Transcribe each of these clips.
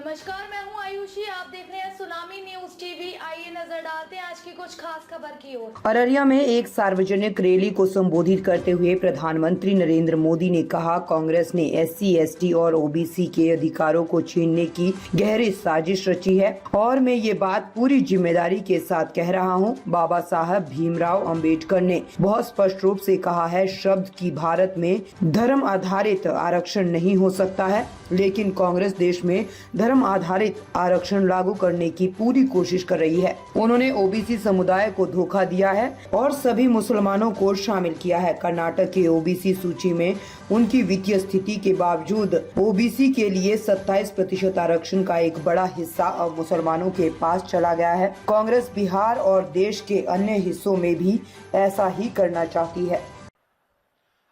नमस्कार, मैं हूं आयुषी। आप देख रहे हैं सुनामी न्यूज टीवी। आइए नजर डालते हैं आज की कुछ खास खबर की ओर। अररिया में एक सार्वजनिक रैली को संबोधित करते हुए प्रधानमंत्री नरेंद्र मोदी ने कहा, कांग्रेस ने एससी, एसटी और ओबीसी के अधिकारों को छीनने की गहरी साजिश रची है और मैं ये बात पूरी जिम्मेदारी के साथ कह रहा हूँ। बाबा साहब भीमराव अंबेडकर ने बहुत स्पष्ट रूप से कहा है शब्द की भारत में धर्म आधारित आरक्षण नहीं हो सकता है, लेकिन कांग्रेस देश में धर्म आधारित आरक्षण लागू करने की पूरी कोशिश कर रही है। उन्होंने ओबीसी समुदाय को धोखा दिया है और सभी मुसलमानों को शामिल किया है। कर्नाटक के ओबीसी सूची में उनकी वित्तीय स्थिति के बावजूद ओबीसी के लिए 27% आरक्षण का एक बड़ा हिस्सा अब मुसलमानों के पास चला गया है। कांग्रेस बिहार और देश के अन्य हिस्सों में भी ऐसा ही करना चाहती है।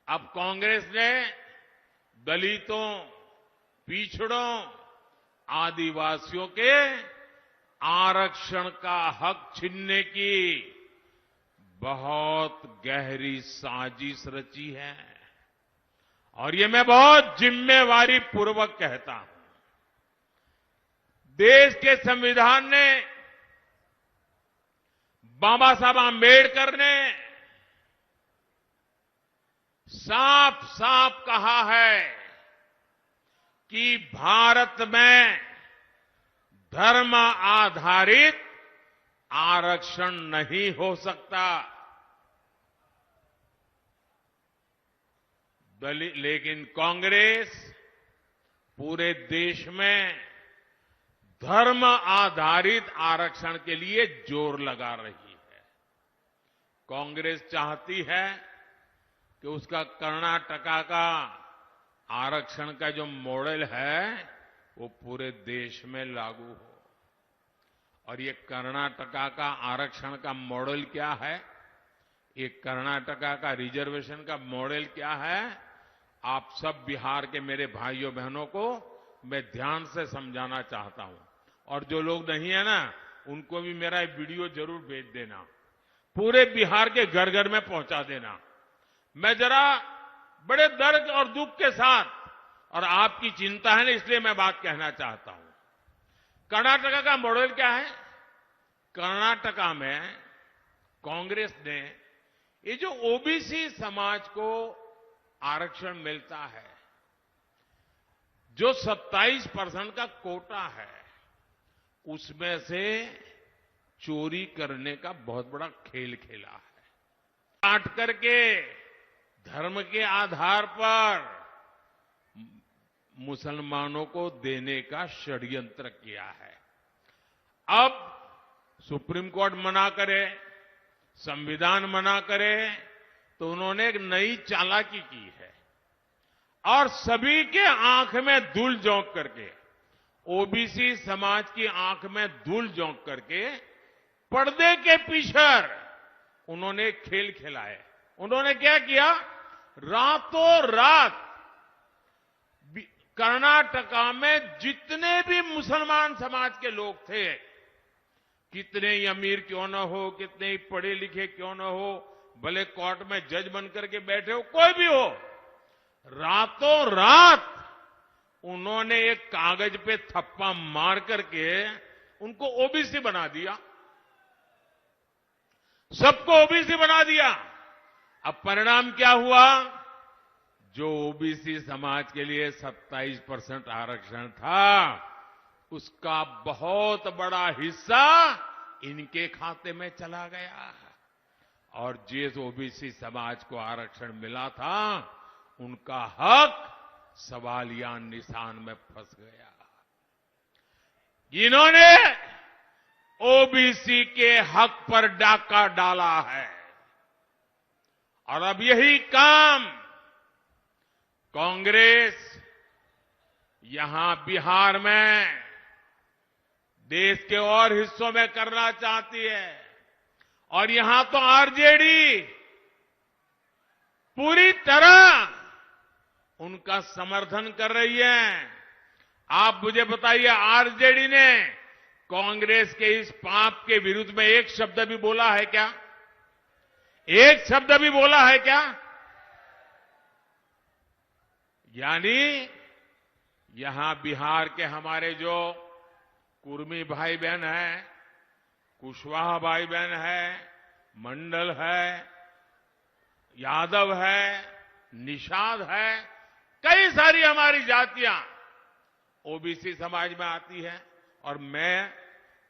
अब कांग्रेस ने दलितों, पिछड़ों, आदिवासियों के आरक्षण का हक छीनने की बहुत गहरी साजिश रची है और ये मैं बहुत जिम्मेवारी पूर्वक कहता हूं। देश के संविधान ने, बाबा साहब आंबेडकर ने साफ साफ कहा है कि भारत में धर्म आधारित आरक्षण नहीं हो सकता। लेकिन कांग्रेस पूरे देश में धर्म आधारित आरक्षण के लिए जोर लगा रही है। कांग्रेस चाहती है कि उसका कर्नाटका का आरक्षण का जो मॉडल है वो पूरे देश में लागू हो। और ये कर्नाटका का आरक्षण का मॉडल क्या है, ये कर्नाटका का रिजर्वेशन का मॉडल क्या है, आप सब बिहार के मेरे भाइयों बहनों को मैं ध्यान से समझाना चाहता हूं। और जो लोग नहीं है ना, उनको भी मेरा ये वीडियो जरूर भेज देना, पूरे बिहार के घर घर में पहुंचा देना। मैं जरा बड़े दर्द और दुख के साथ, और आपकी चिंता है ना इसलिए मैं बात कहना चाहता हूं। कर्नाटका का मॉडल क्या है? कर्नाटका में कांग्रेस ने ये जो ओबीसी समाज को आरक्षण मिलता है, जो 27% का कोटा है, उसमें से चोरी करने का बहुत बड़ा खेल खेला है। काट करके धर्म के आधार पर मुसलमानों को देने का षड्यंत्र किया है। अब सुप्रीम कोर्ट मना करे, संविधान मना करे, तो उन्होंने एक नई चालाकी की है और सभी के आंख में धूल झोंक करके, ओबीसी समाज की आंख में धूल झोंक करके पर्दे के पीछे उन्होंने खेल खेलाए। उन्होंने क्या किया, रातों रात कर्नाटका में जितने भी मुसलमान समाज के लोग थे, कितने ही अमीर क्यों न हो, कितने ही पढ़े लिखे क्यों न हो, भले कोर्ट में जज बनकर के बैठे हो, कोई भी हो, रातों रात उन्होंने एक कागज पे थप्पा मार करके उनको ओबीसी बना दिया, सबको ओबीसी बना दिया। अब परिणाम क्या हुआ? जो ओबीसी समाज के लिए 27% आरक्षण था, उसका बहुत बड़ा हिस्सा इनके खाते में चला गया और जिस ओबीसी समाज को आरक्षण मिला था, उनका हक सवालिया निशान में फंस गया। इन्होंने ओबीसी के हक पर डाका डाला है और अब यही काम कांग्रेस यहां बिहार में, देश के और हिस्सों में करना चाहती है। और यहां तो आरजेडी पूरी तरह उनका समर्थन कर रही है। आप मुझे बताइए, आरजेडी ने कांग्रेस के इस पाप के विरुद्ध में एक शब्द भी बोला है क्या? एक शब्द भी बोला है क्या? यानी यहां बिहार के हमारे जो कुर्मी भाई बहन है, कुशवाहा भाई बहन है, मंडल है, यादव है, निषाद है, कई सारी हमारी जातियां ओबीसी समाज में आती है और मैं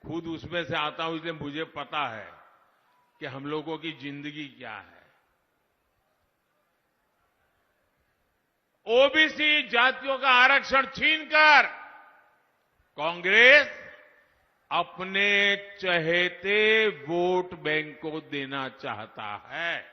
खुद उसमें से आता हूं, इसलिए मुझे पता है कि हम लोगों की जिंदगी क्या है। ओबीसी जातियों का आरक्षण छीनकर कांग्रेस अपने चहेते वोट बैंक को देना चाहता है।